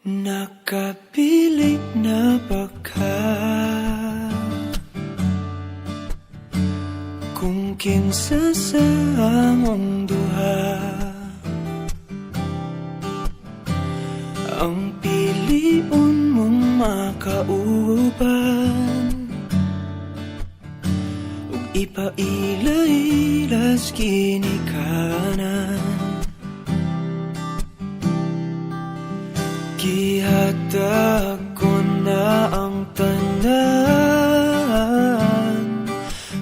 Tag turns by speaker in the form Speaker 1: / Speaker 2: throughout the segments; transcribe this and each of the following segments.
Speaker 1: Nakapili na ba ka? Kung kinsa sa among duha ang piliun mong makauban, ug ipailailas ginikanan. Gihatag ko na ang tanan,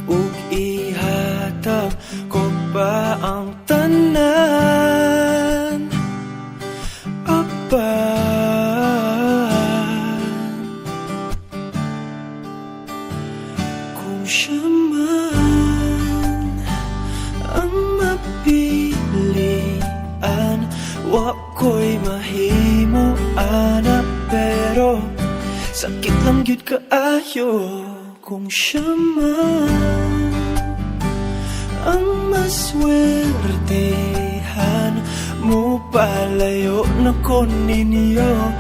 Speaker 1: ug ihatag ko pa ang tanan. Apan kung siya man ang mapilian, wa ko'y mahimo ana, pero sakit lang gyud kaayo kung siya man ang maswertehan. Mo palayo na ko ninyo,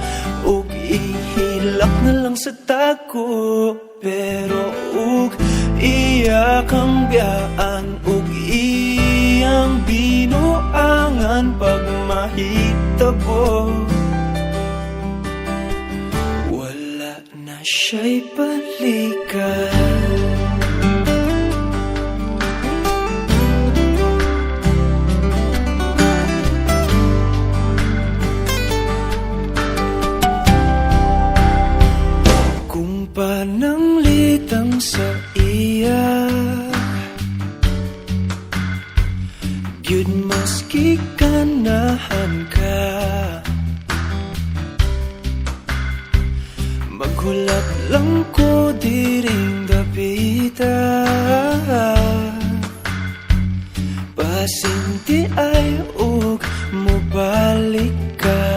Speaker 1: ug ihilak na lang sa tako, pero ug iya kang biyaan, ug iyang binuangan pag mahitabo. Wala na siya'y balikan. Pananglitang sa iya, gyud maski ganahan ka, maghulap lang ko diring dapita. Pasinti ay ug mobalik ka.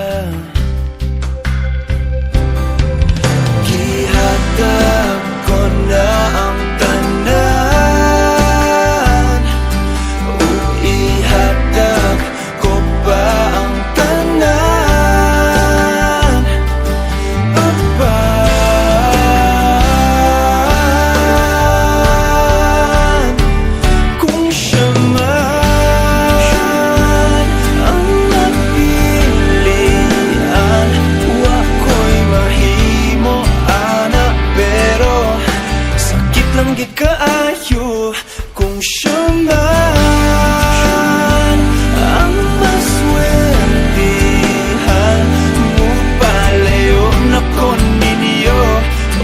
Speaker 1: Gihatag ko na ang tanan, ug ihatag ko pa ang tanan. Apan kung siya man ang napilian, wa ko'y mahimo ana, pero sakit lang gyud kaayo kung siya man ang maswertehan. Mo palayo na ko ninyo,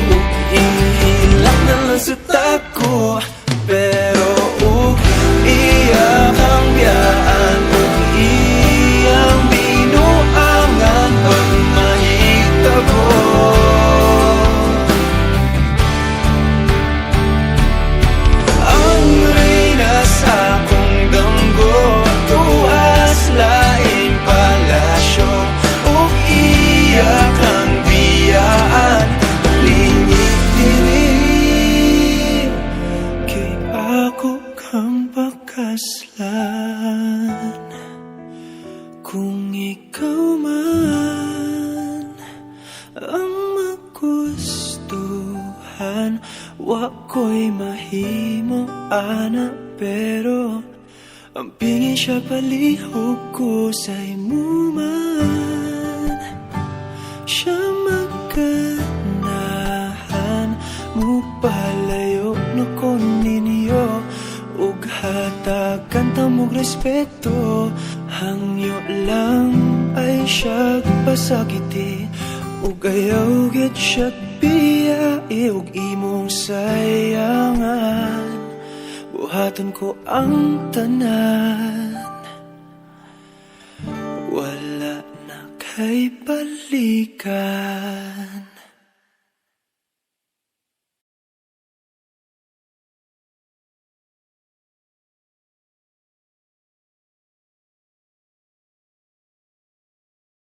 Speaker 1: ug ihilak na lang sa tako, pero ug iya kang biyaan, ug iyang binuangan pag mahitabo. Ang reyna sa akong damgo, tuas laing palasyo, ug iya kang biyaan, lingit diri. Kay ako kang pakaslan, kung ikaw man ang magustuhan, wa ko'y mahimo ana, pero ang pingin siya palihog ko sa imo man. Siya maganahan, mo palayo na ko ninyo, ug hatagan ta mong respeto. Hangyo lang ay siya pasakiti, ug ayaw gid siya biyai, ug imong sayangan. Buhaton ko ang tanan, wala na kay balikan.